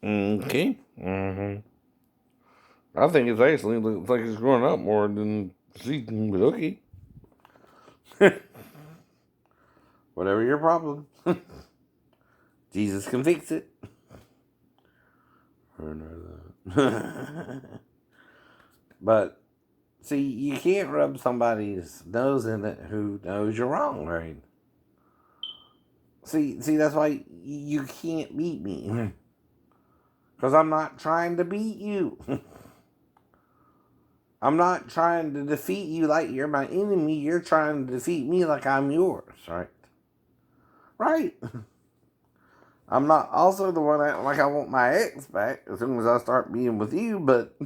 Okay. I think it's actually looks like it's growing up more than season, but okay. Whatever your problem, Jesus can fix it. But see, you can't rub somebody's nose in it who knows you're wrong, right? See, that's why you can't beat me. Because I'm not trying to beat you. I'm not trying to defeat you like you're my enemy. You're trying to defeat me like I'm yours, right? Right. I'm not also the one acting like I want my ex back as soon as I start being with you, but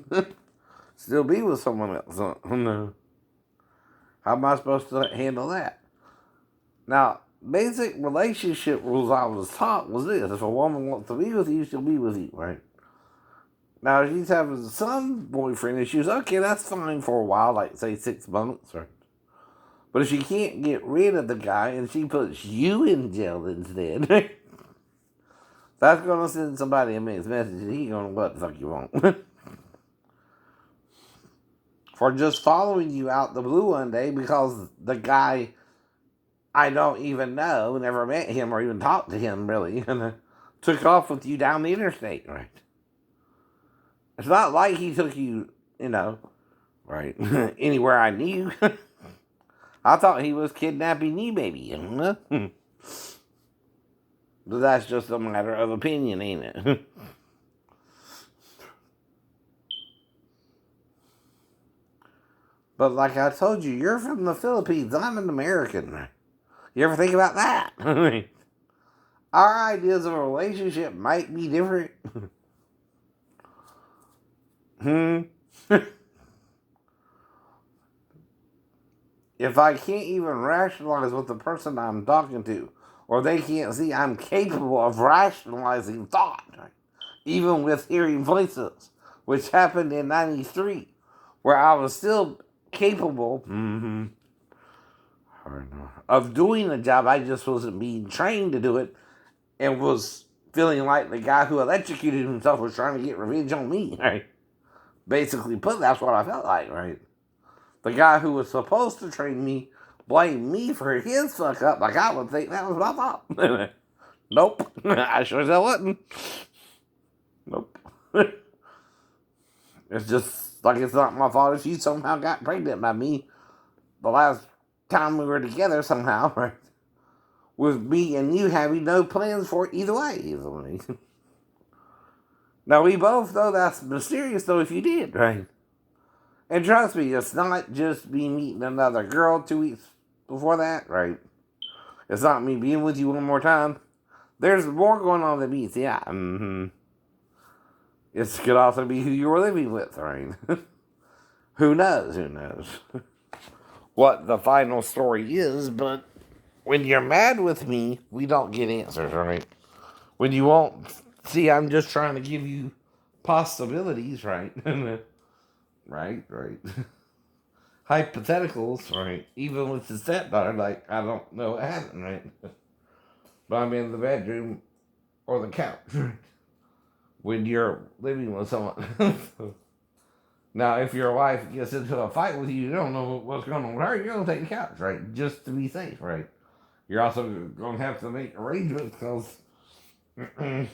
still be with someone else. No. How am I supposed to handle that? Now, basic relationship rules I was taught was this: if a woman wants to be with you, she'll be with you, right? Now, if she's having some boyfriend issues, okay, that's fine for a while, like say 6 months, right? But if she can't get rid of the guy and she puts you in jail instead, that's gonna send somebody a mixed message. He gonna what the fuck you want for just following you out the blue one day because the guy I don't even know, never met him or even talked to him really, and took off with you down the interstate, right? It's not like he took you, right, anywhere I knew. I thought he was kidnapping you, baby. But that's just a matter of opinion, ain't it? But like I told you, you're from the Philippines. I'm an American. You ever think about that? Our ideas of a relationship might be different. Hmm. If I can't even rationalize with the person I'm talking to, or they can't see I'm capable of rationalizing thought, even with hearing voices, which happened in '93, where I was still capable of doing a job, I just wasn't being trained to do it, and was feeling like the guy who electrocuted himself was trying to get revenge on me, right? Basically put, that's what I felt like, right? The guy who was supposed to train me blamed me for his fuck up, like I would think that was my fault. Nope. I sure as hell wasn't. Nope. It's just like it's not my fault if you somehow got pregnant by me the last time we were together somehow, right? With me and you having no plans for it either way. Now we both know that's mysterious though if you did, right? And trust me, it's not just me meeting another girl 2 weeks before that, right? It's not me being with you one more time. There's more going on than meets the eye. It could also be who you were living with, right? Who knows? Who knows? What the final story is, but when you're mad with me, we don't get answers, right? When you won't see, I'm just trying to give you possibilities, right? Right. Hypotheticals, right? Even with the stepdaughter, like, I don't know what happened, right? But I'm in the bedroom or the couch when you're living with someone. Now, if your wife gets into a fight with you, you don't know what's going on with her, you're going to take the couch, right? Just to be safe, right? You're also going to have to make arrangements because that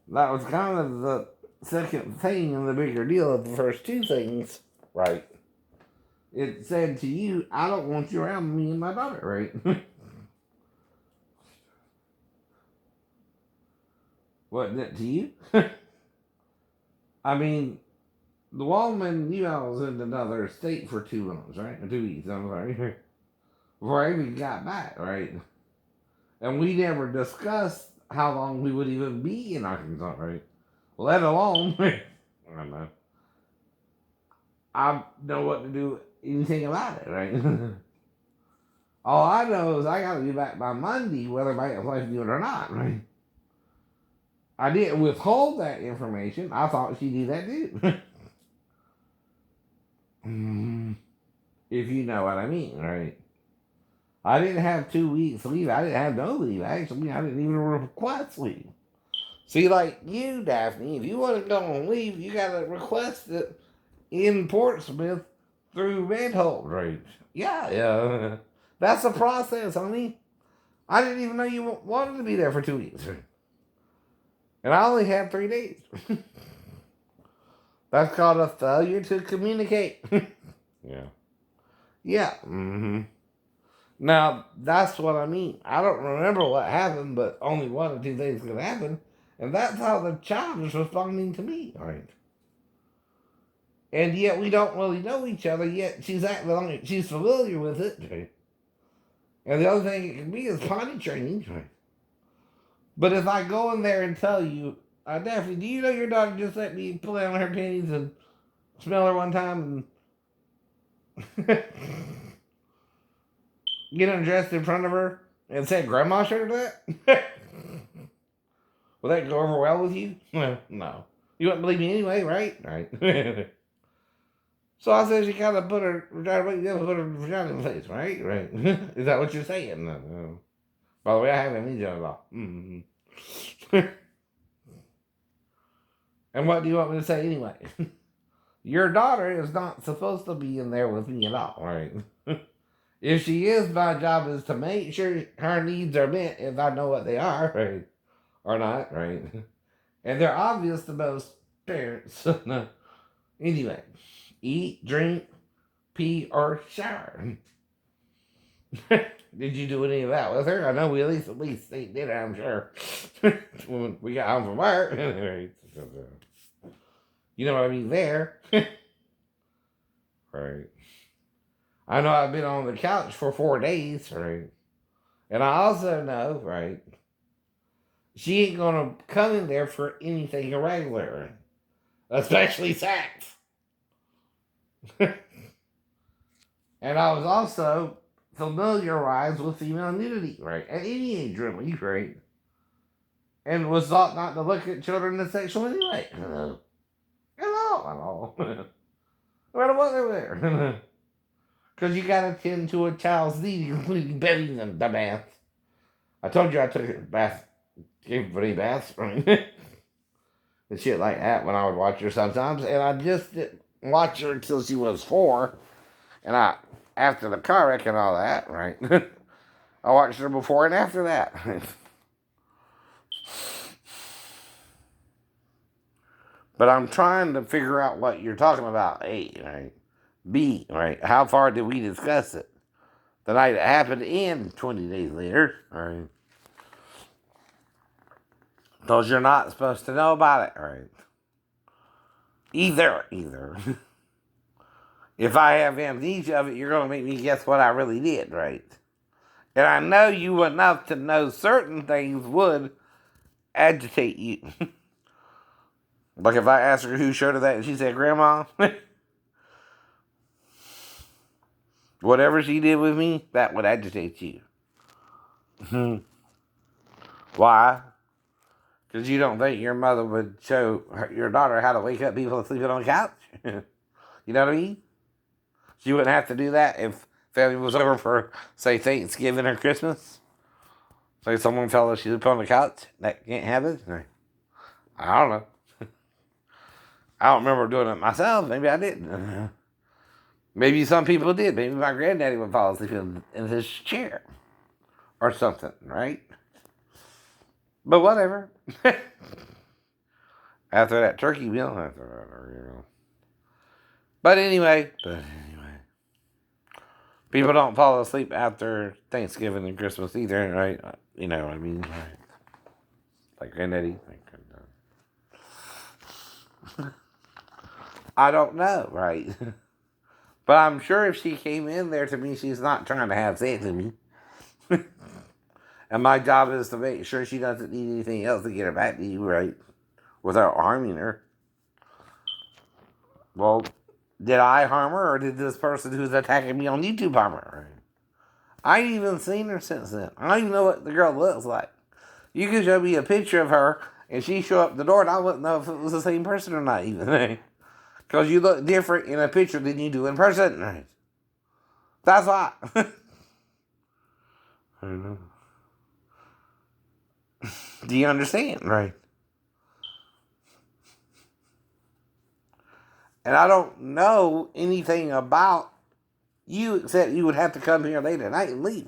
was kind of the second thing in the bigger deal of the first two things, right? It said to you, I don't want you around me and my daughter, right? Wasn't it to you? I mean, the woman knew I was in another state for 2 months, right? Or 2 weeks, I'm sorry. Before I even got back, right? And we never discussed how long we would even be in Arkansas, right? Let alone, I don't know. I know what to do anything about it, right? All I know is I got to be back by Monday, whether my ex-wife knew it or not, right? I didn't withhold that information. I thought she knew that too. If you know what I mean, right? I didn't have 2 weeks leave. I didn't have no leave. Actually, I didn't even request leave. See, like you, Daphne, if you want to go on leave, you got to request it in Portsmouth through Redhold Range. Yeah, yeah. That's the process, honey. I didn't even know you wanted to be there for 2 weeks. And I only had 3 days. That's called a failure to communicate. Yeah. Yeah. Mm-hmm. Now, that's what I mean. I don't remember what happened, but only one or two things could happen. And that's how the child is responding to me. Right. And yet we don't really know each other yet. She's familiar with it. Right. And the other thing it can be is potty training. Right. But if I go in there and tell you, Daphne, do you know your daughter just let me pull down her panties and smell her one time and get undressed in front of her and said Grandma showed her that? Will that go over well with you? No. You wouldn't believe me anyway, right? Right. So I said she kind of put her vagina in the face, right? Right. Is that what you're saying? No. By the way, I haven't any at all. Mm-hmm. And what do you want me to say anyway? Your daughter is not supposed to be in there with me at all, right? If she is, my job is to make sure her needs are met if I know what they are, right? Or not, right? And they're obvious to most parents. Anyway, eat, drink, pee, or shower. Did you do any of that with her? I know we at least ate dinner, I'm sure. When we got home from work. You know what I mean there. Right. I know I've been on the couch for 4 days, right? And I also know, right, she ain't gonna come in there for anything irregular, especially sex. And I was also familiarized with female nudity, right, at any age, really, right? And was taught not to look at children as sexual anyway. At all. No matter what they were. Because you gotta tend to a child's needs, including bathing them, dumbass. I told you I took a bath, gave her free baths, right? And shit like that when I would watch her sometimes. And I just didn't watch her until she was 4. And after the car wreck and all that, right? I watched her before and after that. But I'm trying to figure out what you're talking about. A, right? B, right? How far did we discuss it? The night it happened and 20 days later, right? Because you're not supposed to know about it, right? Either. If I have amnesia of it, you're going to make me guess what I really did, right? And I know you enough to know certain things would agitate you. Like if I asked her who showed her that and she said Grandma, whatever she did with me, that would agitate you. Why? Because you don't think your mother would show your daughter how to wake up people sleeping on the couch? You know what I mean? She wouldn't have to do that if family was over for, say, Thanksgiving or Christmas. Say someone tell her she slept on the couch. That can't happen. I don't know. I don't remember doing it myself. Maybe I didn't. Maybe some people did. Maybe my granddaddy would fall asleep in his chair. Or something, right? But whatever. After that turkey meal. But anyway. People don't fall asleep after Thanksgiving and Christmas either, right? You know what I mean? Right. Like Granddaddy. I don't know, right? But I'm sure if she came in there to me, she's not trying to have sex with me. And my job is to make sure she doesn't need anything else to get her back to you, right? Without harming her. Well, did I harm her, or did this person who's attacking me on YouTube harm her? I ain't even seen her since then. I don't even know what the girl looks like. You could show me a picture of her, and she show up the door, and I wouldn't know if it was the same person or not, even. Because you look different in a picture than you do in person. Right? That's why. I don't know. Do you understand? Right. And I don't know anything about you except you would have to come here late at night and leave.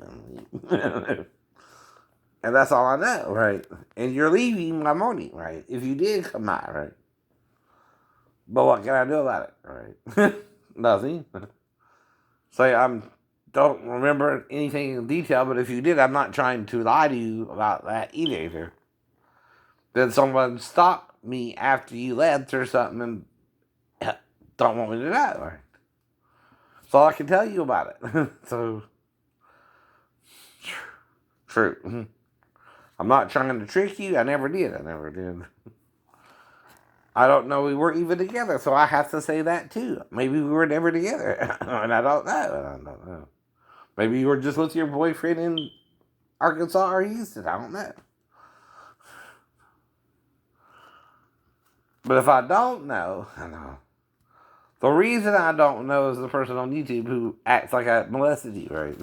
And that's all I know, right? And you're leaving my money, right? If you did come out, right? But what can I do about it, right? Nothing. Say don't remember anything in detail, but if you did, I'm not trying to lie to you about that either. Then someone stopped me after you left or something and don't want me to know, right? That's all I can tell you about it. So, true. I'm not trying to trick you. I never did. I don't know we were even together, so I have to say that too. Maybe we were never together, and I don't know. Maybe you were just with your boyfriend in Arkansas or Houston. I don't know. But if I don't know, I know. The reason I don't know is the person on YouTube who acts like I molested you, right?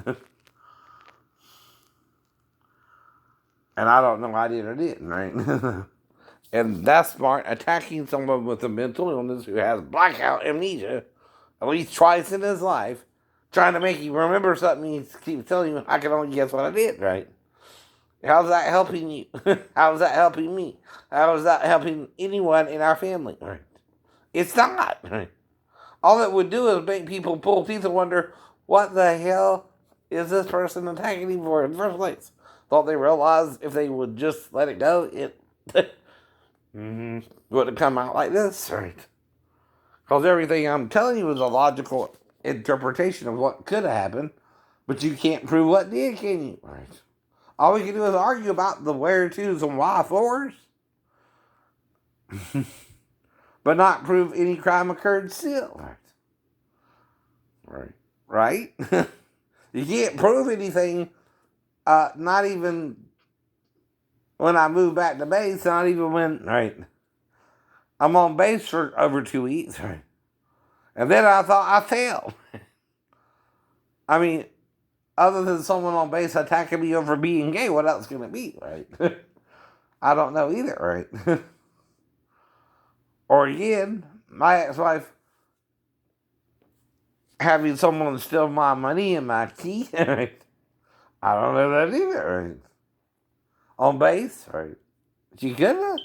And I don't know I did or didn't, right? And that's smart. Attacking someone with a mental illness who has blackout amnesia at least twice in his life, trying to make you remember something he keeps telling you, I can only guess what I did, right? How's that helping you? How's that helping me? How is that helping anyone in our family? Right? It's not. Right? All it would do is make people pull teeth and wonder, what the hell is this person attacking him for in the first place? Thought they realized if they would just let it go, it wouldn't come out like this, right? Because everything I'm telling you is a logical interpretation of what could have happened, but you can't prove what did, can you? Right? All we can do is argue about the where to's and why fors, but not prove any crime occurred still. Right? You can't prove anything, not even when I moved back to base, not even when, right? I'm on base for over 2 weeks, right? And then I thought I failed. I mean, other than someone on base attacking me over being gay, what else can it be, right? I don't know either, right? Or again, my ex-wife having someone steal my money and my key, right? I don't know that either, right? On base, right? She could have.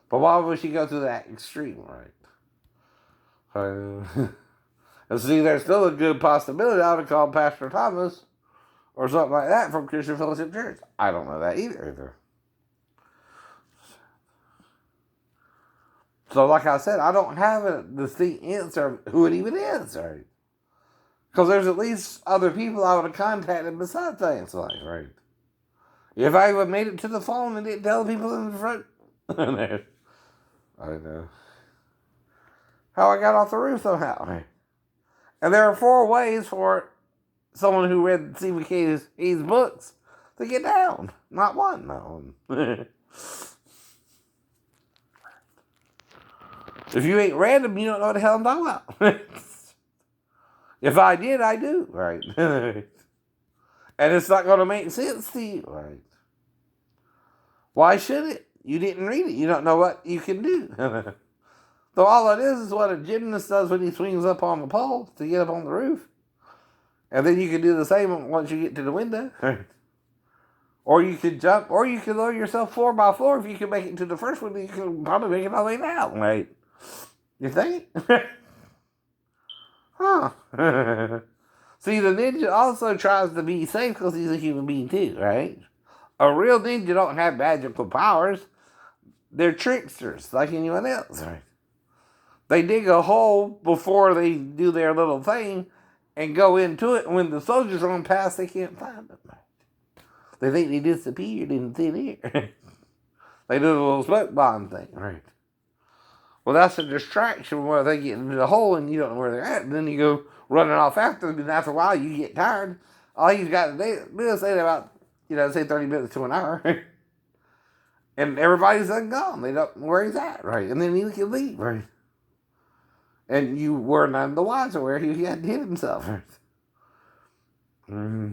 But why would she go to that extreme, right? And see, there's still a good possibility I would have called Pastor Thomas or something like that from Christian Fellowship Church. I don't know that either. So, like I said, I don't have a distinct answer of who it even is, right? Because there's at least other people I would have contacted besides that, right? If I even made it to the phone and didn't tell the people in the front, I know how I got off the roof somehow, right? And there are 4 ways for someone who read Stephen King's books to get down. Not one, no. If you ain't read them, you don't know what the hell I'm talking about. If I did, I do, right? And it's not going to make sense to you, right? Why should it? You didn't read it. You don't know what you can do. So all it is what a gymnast does when he swings up on the pole to get up on the roof. And then you can do the same once you get to the window. Or you could jump, or you could lower yourself floor by floor. If you can make it to the first one, you can probably make it all the way down, right? You think? Huh. See, the ninja also tries to be safe because he's a human being too, right? A real ninja don't have magical powers. They're tricksters like anyone else, right? They dig a hole before they do their little thing and go into it, and when the soldiers run past, they can't find them. They think they disappeared in thin air. They do the little smoke bomb thing, right? Well, that's a distraction where they get into the hole and you don't know where they're at. And then you go running off after them, and after a while you get tired. All you've got to do is say about, say 30 minutes to an hour. And everybody's done gone. They don't know where he's at, right? And then he can leave, right? And you were none the wiser where he had hid himself, right? Mm-hmm.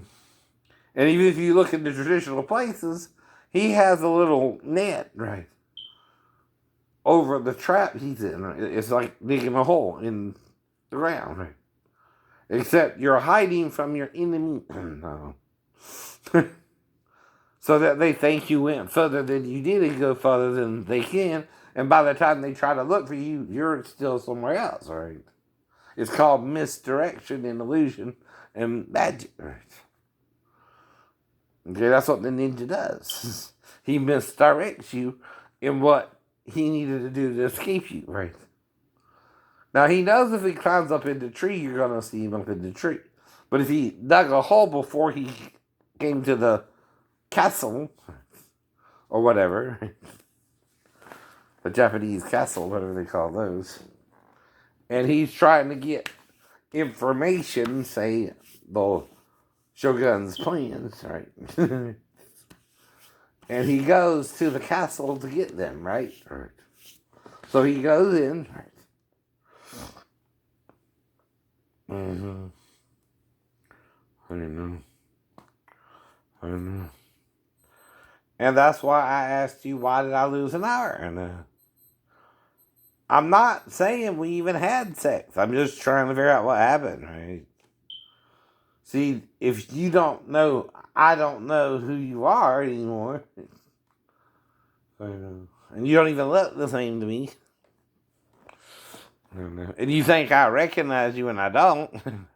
And even if you look in the traditional places, he has a little net, right? over the trap he's in. It's like digging a hole in the ground. Right? Except you're hiding from your enemy. No. So that they think you went further than you did and go further than they can. And by the time they try to look for you, you're still somewhere else, right? It's called misdirection and illusion and magic, right? Okay, that's what the ninja does. He misdirects you in what he needed to do to escape you, right? Now, he knows if he climbs up in the tree, you're going to see him up in the tree. But if he dug a hole before he came to the castle, or whatever, the Japanese castle, whatever they call those, and he's trying to get information, say, the Shogun's plans, right? And he goes to the castle to get them, right? Right. So he goes in, right? Mm-hmm. I don't know. I don't know. And that's why I asked you, why did I lose an hour? And I'm not saying we even had sex. I'm just trying to figure out what happened, right? See, if you don't know, I don't know who you are anymore. I know. And you don't even look the same to me. I don't know. And you think I recognize you and I don't.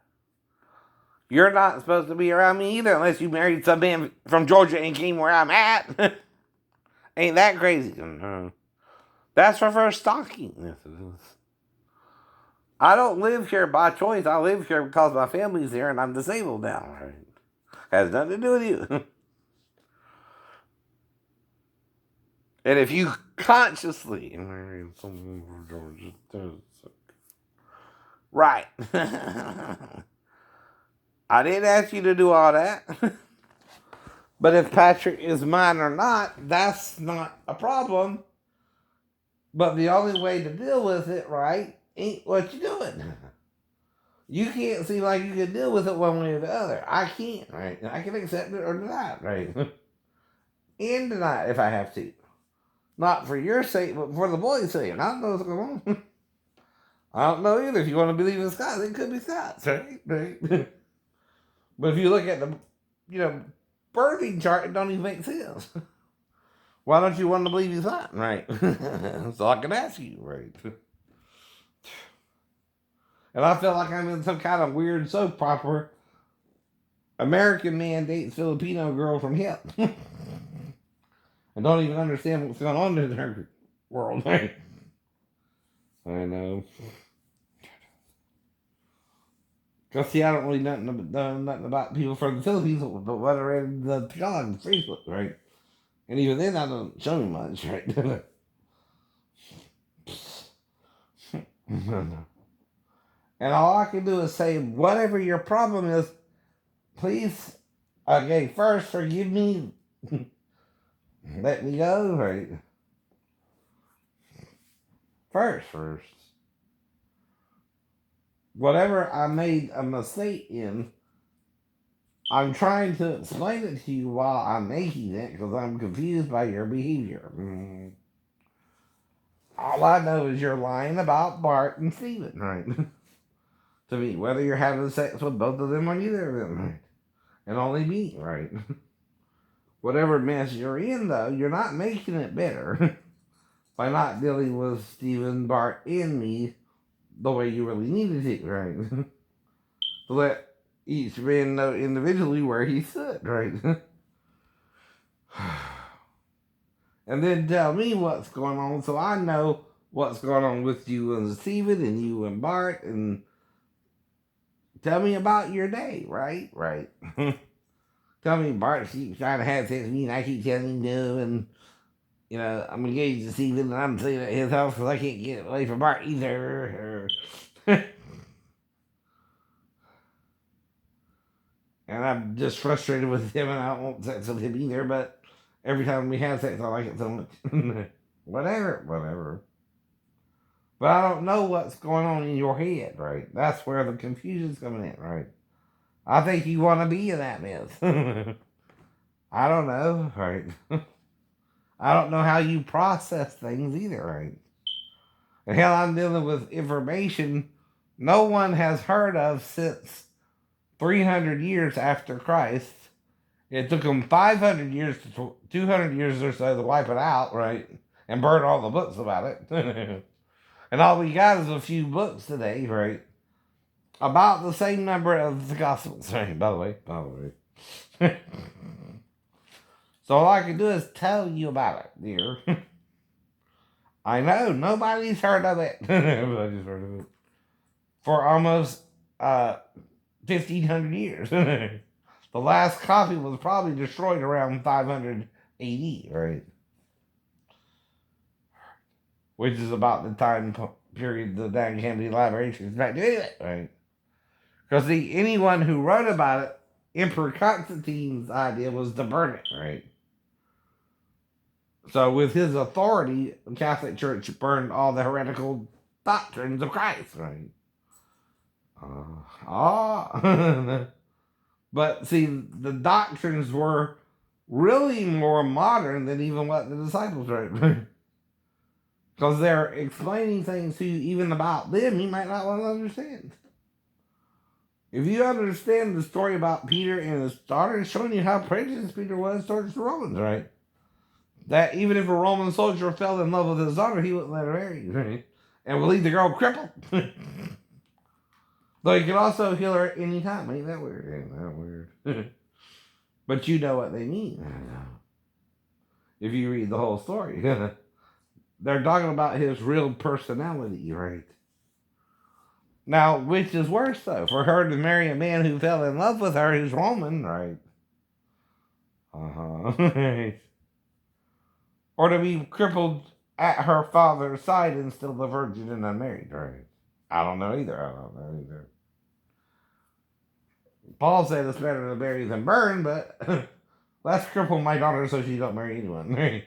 You're not supposed to be around me either unless you married some man from Georgia and came where I'm at. Ain't that crazy? That's reverse stalking. Yes, it is. I don't live here by choice. I live here because my family's here and I'm disabled now. Right? Has nothing to do with you. And if you consciously right. I didn't ask you to do all that. But if Patrick is mine or not, that's not a problem. But the only way to deal with it, right, ain't what you're doing. You can't seem like you can deal with it one way or the other. I can't, right? I can accept it or deny it, right? And deny it if I have to. Not for your sake, but for the boy's sake. I don't know what's going on. I don't know either. If you want to believe in Scots, it could be Scots, right? But if you look at the, birthing chart, it don't even make sense. Why don't you want to believe he's not? Right. So I can ask you, right? And I feel like I'm in some kind of weird soap opera. American man dates Filipino girl from hell. And don't even understand what's going on in their world, right? I know. Because, see, I don't really know nothing about people from the Philippines, but what I read in the Tagalog Facebook, right? And even then, I don't show me much, right? And all I can do is say, whatever your problem is, please, okay, first forgive me, let me go, right? First. Whatever I made a mistake in, I'm trying to explain it to you while I'm making it because I'm confused by your behavior. All I know is you're lying about Bart and Steven, right? To me, whether you're having sex with both of them or neither of them, right? And only me, right? Whatever mess you're in, though, you're not making it better by not dealing with Steven, Bart, and me the way you really needed it, right? To let each man know individually where he stood, right? And then tell me what's going on so I know what's going on with you and Steven and you and Bart, and tell me about your day, right? Right. Tell me Bart keeps trying to have sex with me and I keep telling him no, and I'm engaged to Steven and I'm staying at his house because I can't get away from Bart either. And I'm just frustrated with him and I don't want sex with him either, but every time we have sex I like it so much. Whatever. But I don't know what's going on in your head, right? That's where the confusion's coming in, right? I think you want to be in that mess. I don't know, right? I don't know how you process things either, right? And hell, I'm dealing with information no one has heard of since 300 years after Christ. It took them 500 years to 200 years or so to wipe it out, right? And burn all the books about it. And all we got is a few books today, right? About the same number of the Gospels, right? By the way. So all I can do is tell you about it, dear. I know, nobody's heard of it. Nobody's heard of it. For almost 1,500 years. The last copy was probably destroyed around 500 AD, right? Which is about the time period the Dan Kennedy elaboration is back to anyway, right? Because anyone who wrote about it, Emperor Constantine's idea was to burn it, right? So with his authority, the Catholic Church burned all the heretical doctrines of Christ, right? But see, the doctrines were really more modern than even what the disciples wrote. Because they're explaining things to you even about them you might not want to understand. If you understand the story about Peter and his daughter, it's showing you how prejudiced Peter was towards the Romans, right? That even if a Roman soldier fell in love with his daughter, he wouldn't let her marry, right? And would leave the girl crippled. Though he could also heal her at any time. Ain't that weird? Ain't that weird? But you know what they mean. If you read the whole story. They're talking about his real personality, right? Now, which is worse, though? For her to marry a man who fell in love with her who's Roman, right? Or to be crippled at her father's side and still a virgin and unmarried, right? I don't know either. Paul said it's better to marry than burn, but let's cripple my daughter so she don't marry anyone, right?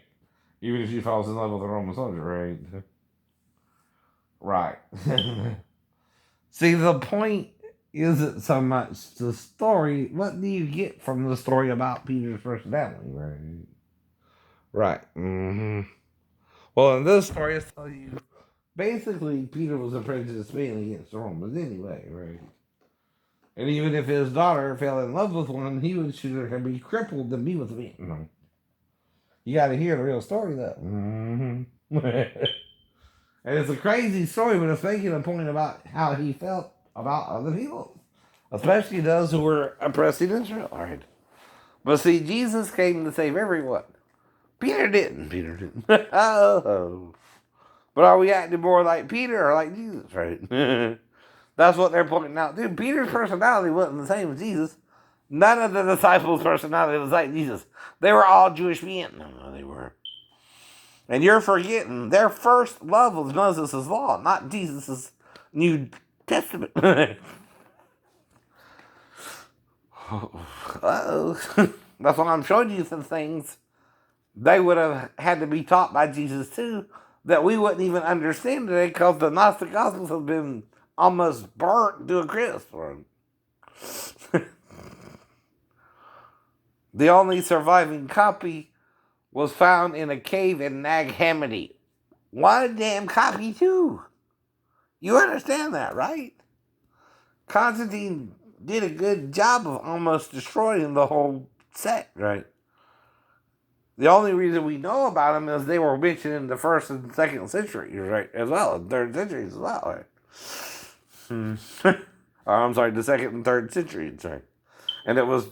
Even if she falls in love with a Roman soldier, right? Right. See, the point isn't so much the story. What do you get from the story about Peter's personality, right? Right. Mm-hmm. Well, in this story, it's telling you basically Peter was a prejudiced man against the Romans anyway, right? And even if his daughter fell in love with one, he would sooner be crippled than be with me. Mm-hmm. You got to hear the real story, though. Mm-hmm. And it's a crazy story, but it's making a point about how he felt about other people, especially those who were oppressing Israel. All right. But see, Jesus came to save everyone. Peter didn't. Oh. But are we acting more like Peter or like Jesus, right? That's what they're pointing out. Dude, Peter's personality wasn't the same as Jesus. None of the disciples' personality was like Jesus. They were all Jewish men. No, they were. And you're forgetting their first love was Moses' law, not Jesus' New Testament. Uh-oh. That's why I'm showing you some things they would have had to be taught by Jesus too that we wouldn't even understand today because the Gnostic Gospels have been almost burnt to a crisp. The only surviving copy was found in a cave in Nag Hammadi. One damn copy too. You understand that, right? Constantine did a good job of almost destroying the whole sect, right? The only reason we know about them is they were mentioned in the 1st and 2nd centuries, right? As well, and 3rd centuries as well, right? I'm sorry, the 2nd and 3rd centuries, right? And it was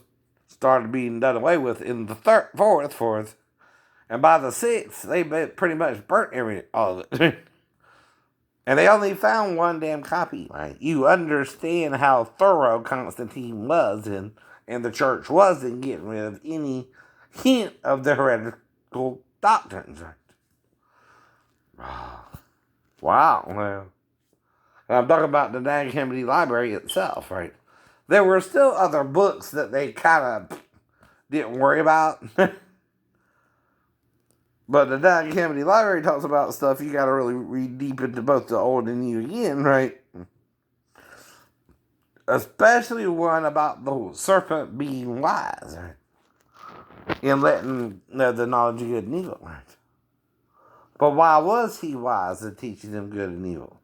started being done away with in the 4th, and by the 6th, they pretty much burnt all of it. And they only found one damn copy, right? You understand how thorough Constantine was and the church was in getting rid of any hint of the heretical doctrines, right? Wow. Well, I'm talking about the Nag Hammadi Library itself, right? There were still other books that they kind of didn't worry about. But the Nag Hammadi Library talks about stuff you got to really read deep into both the Old and New again, right? Especially one about the serpent being wise, right? And letting the knowledge of good and evil, right? But why was he wise in teaching them good and evil?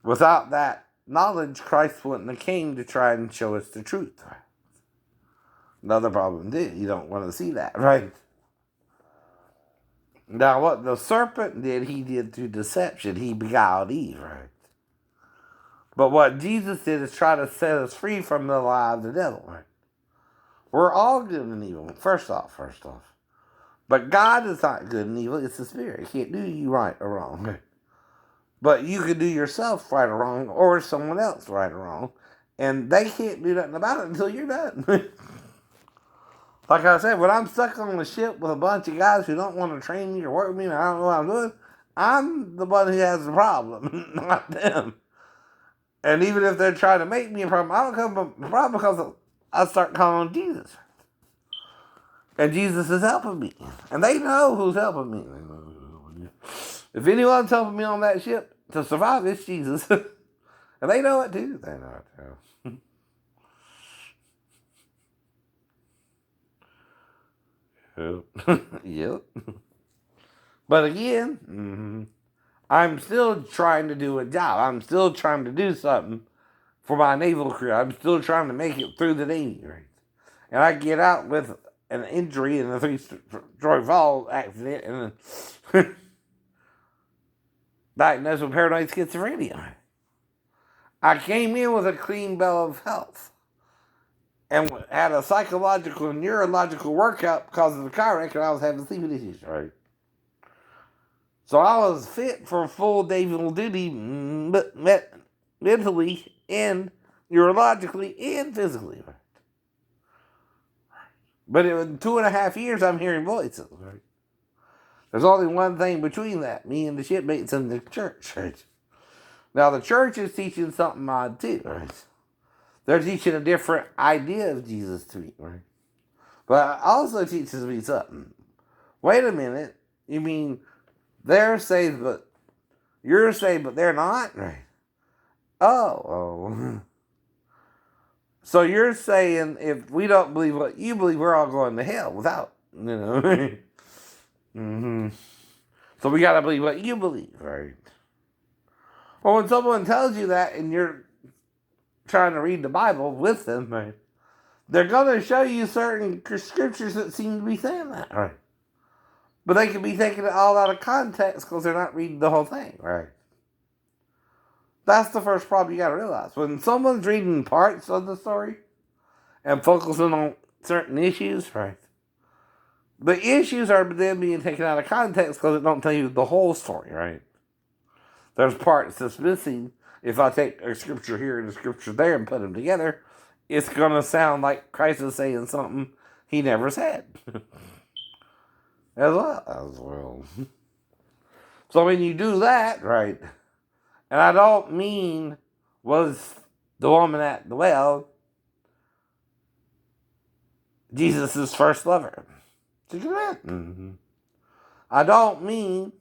Without that knowledge, Christ wouldn't have came to try and show us the truth. Another problem did. You don't want to see that, right? Now, what the serpent did, he did through deception. He beguiled Eve, right? But what Jesus did is try to set us free from the lie of the devil, right? We're all good and evil, first off. But God is not good and evil. It's the Spirit. He can't do you right or wrong. Right? But you can do yourself right or wrong, or someone else right or wrong. And they can't do nothing about it until you're done. Like I said, when I'm stuck on the ship with a bunch of guys who don't want to train me or work with me and I don't know what I'm doing, I'm the one who has the problem, not them. And even if they're trying to make me a problem, I don't come a problem because I start calling on Jesus. And Jesus is helping me. And they know who's helping me. If anyone's helping me on that ship to survive, it's Jesus. And they know it too. They know it too. Yep. But again, I'm still trying to do a job. I'm still trying to do something for my naval career. I'm still trying to make it through the Navy, right? And I get out with an injury in a three-story fall accident and then diagnosed with paranoid schizophrenia. I came in with a clean bill of health and had a psychological and neurological workout because of the car wreck and I was having sleeping issues, right? So I was fit for full naval duty, but mentally and neurologically and physically, right? But in 2.5 years, I'm hearing voices, right? There's only one thing between that, me and the shipmates in the church, right? Now, the church is teaching something odd too, right? They're teaching a different idea of Jesus to me, right? But it also teaches me something. Wait a minute, you mean they're saved, but you're saved, but they're not, right? Oh. So you're saying if we don't believe what you believe, we're all going to hell without, So we got to believe what you believe, right? Well, when someone tells you that and you're trying to read the Bible with them, right, they're going to show you certain scriptures that seem to be saying that, right? But they could be taking it all out of context because they're not reading the whole thing, right? That's the first problem you got to realize. When someone's reading parts of the story and focusing on certain issues, right, the issues are then being taken out of context because it don't tell you the whole story, right? There's parts that's missing. If I take a scripture here and a scripture there and put them together, it's going to sound like Christ is saying something he never said. As well. So when you do that, right, and I don't mean was the woman at the well Jesus' first lover. Did you get that? I don't mean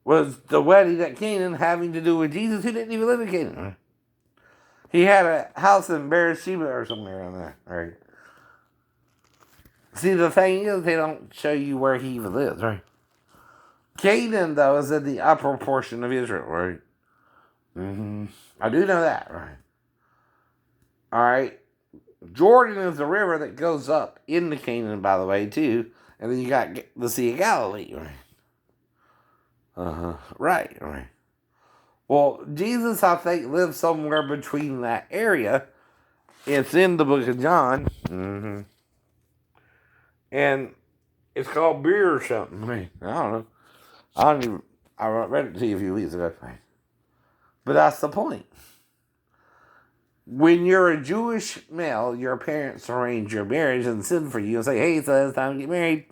was the wedding at Canaan having to do with Jesus who didn't even live in Canaan. He had a house in Beersheba or somewhere around there, right? See, the thing is, they don't show you where he even lives, right? Canaan, though, is in the upper portion of Israel, right? I do know that, right? All right. Jordan is the river that goes up into Canaan, by the way, too. And then you got the Sea of Galilee, right? Right. Well, Jesus, I think, lived somewhere between that area. It's in the book of John. And it's called beer or something. I don't know. I read it to you a few weeks ago. But that's the point. When you're a Jewish male, your parents arrange your marriage and send for you and say, hey, so it's time to get married.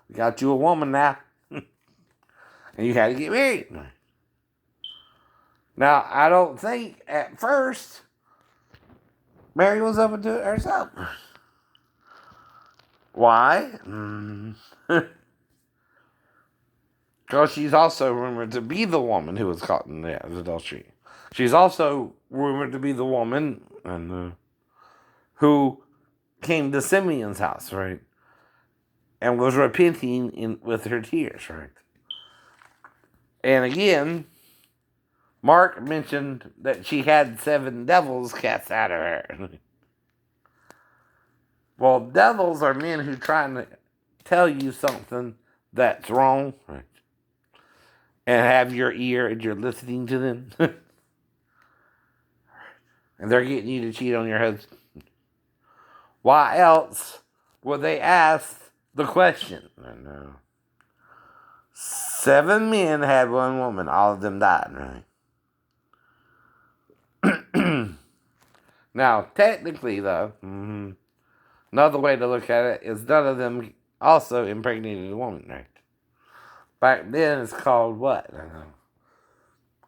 We got you a woman now. And you had to get married. Now, I don't think at first Mary was up to it herself. Why? Because she's also rumored to be the woman who was caught in the adultery. She's also rumored to be the woman who came to Simeon's house, right? and was repenting with her tears, right? And again, Mark mentioned that she had 7 devils cast out of her. Well, devils are men who trying to tell you something that's wrong, right? And have your ear and you're listening to them. And they're getting you to cheat on your husband. Why else would they ask the question? I know. 7 men had 1 woman. All of them died, right? Now, technically, though, another way to look at it is none of them also impregnated a woman, right? Back then, it's called what?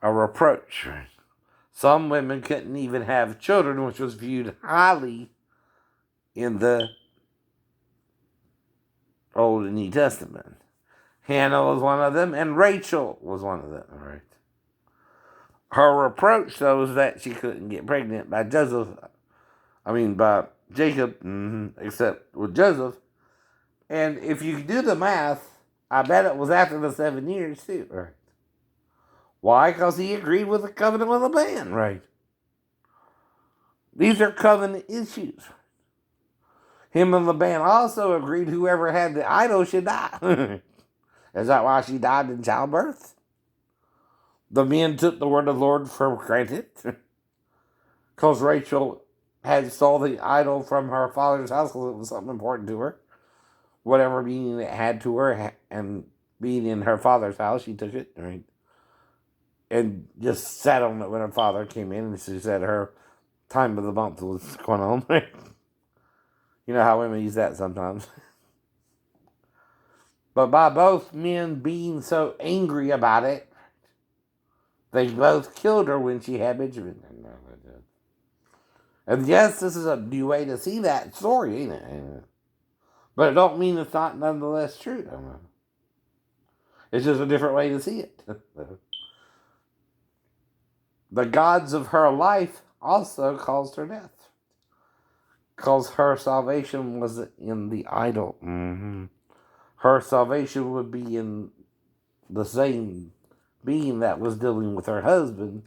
A reproach, right? Some women couldn't even have children, which was viewed highly in the Old and New Testament. Hannah was one of them, and Rachel was one of them, right? Her reproach, though, was that she couldn't get pregnant by by Jacob, except with Joseph. And if you do the math, I bet it was after the 7 years, too, right? Why? Because he agreed with the covenant with a man, right? These are covenant issues. Him and Laban also agreed whoever had the idol should die. Is that why she died in childbirth? The men took the word of the Lord for granted. Because Rachel had stole the idol from her father's house because it was something important to her. Whatever meaning it had to her, and being in her father's house, she took it, right? And just sat on it when her father came in, and she said her time of the month was going on. You know how women use that sometimes. But by both men being so angry about it, they both killed her when she had Benjamin. And yes, this is a new way to see that story, ain't it? But it don't mean it's not nonetheless true. It's just a different way to see it. The gods of her life also caused her death. Because her salvation was in the idol. Her salvation would be in the same being that was dealing with her husband,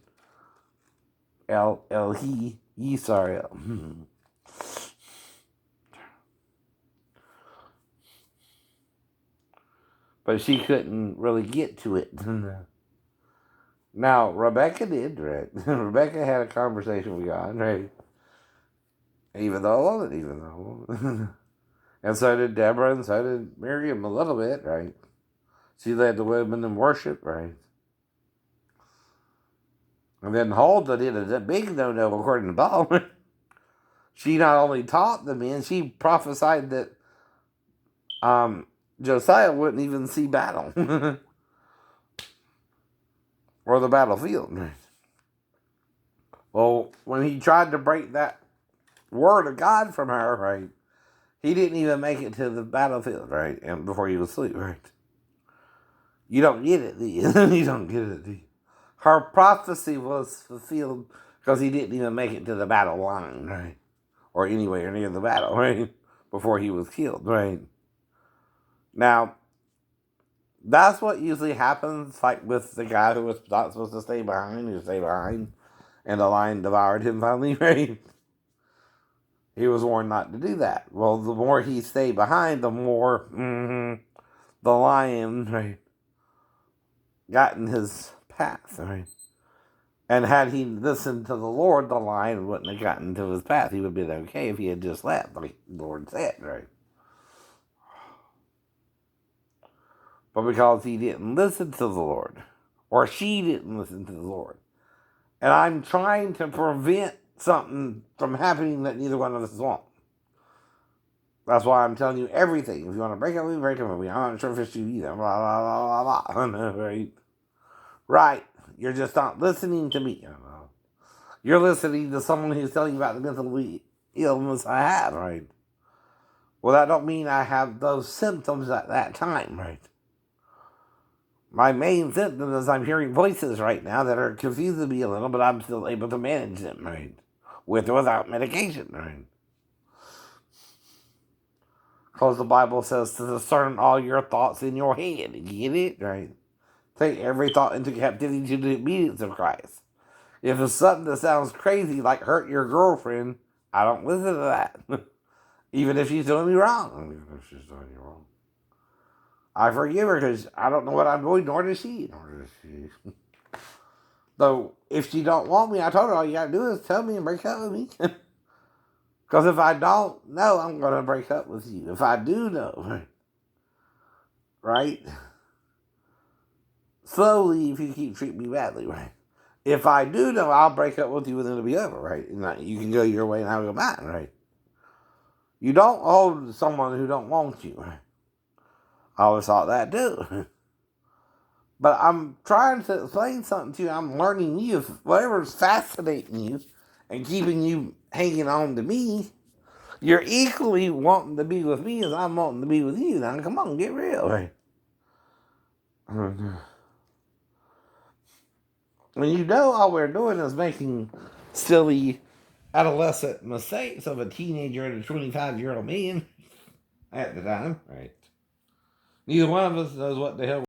Yisrael. But she couldn't really get to it. Now, Rebecca did, right? Rebecca had a conversation with God, right? Even though. And so did Deborah, and so did Miriam a little bit, right? She led the women in worship, right? And then Huldah did a big no-no according to Paul. She not only taught the men, she prophesied that Josiah wouldn't even see battle. Or the battlefield. Well, when he tried to break that word of God from her, right, he didn't even make it to the battlefield, right, and before he was asleep, right? You don't get it, do you? You don't get it, do you? Her prophecy was fulfilled because he didn't even make it to the battle line, right? Or anywhere near the battle, right? Before he was killed, right? Now, that's what usually happens, like with the guy who was not supposed to stay behind, who stayed behind, and the lion devoured him finally, right? He was warned not to do that. Well, the more he stayed behind, the more the lion, right, got in his path, right? And had he listened to the Lord, the lion wouldn't have gotten into his path. He would have been okay if he had just left, like the Lord said, right? But because he didn't listen to the Lord, or she didn't listen to the Lord, and I'm trying to prevent something from happening that neither one of us want. That's why I'm telling you everything. If you want to break up with me, break up with me. I'm not sure if it's you either. Blah, blah, blah, blah, blah. Right? Right. You're just not listening to me. You're listening to someone who's telling you about the mental illness I have, right? Well, that don't mean I have those symptoms at that time, right? My main symptom is I'm hearing voices right now that are confusing me a little, but I'm still able to manage them, right? With or without medication, right? Because the Bible says to discern all your thoughts in your head. You get it? Right? Take every thought into captivity to the obedience of Christ. If it's something that sounds crazy, like hurt your girlfriend, I don't listen to that. Even if she's doing me wrong. Even if she's doing you wrong. I forgive her because I don't know what I'm doing, nor does she. So if she don't want me, I told her all you gotta do is tell me and break up with me. Because if I don't know, I'm gonna break up with you. If I do know, right? Slowly, if you keep treating me badly, right? If I do know, I'll break up with you and it'll be over, right? And you can go your way and I'll go mine, right? You don't hold someone who don't want you, right? I always thought that too. But I'm trying to explain something to you. I'm learning you. If whatever's fascinating you and keeping you hanging on to me, you're equally wanting to be with me as I'm wanting to be with you. Now, come on, get real, right? When you know all we're doing is making silly adolescent mistakes of a teenager and a 25-year-old man at the time, right? Neither one of us knows what the hell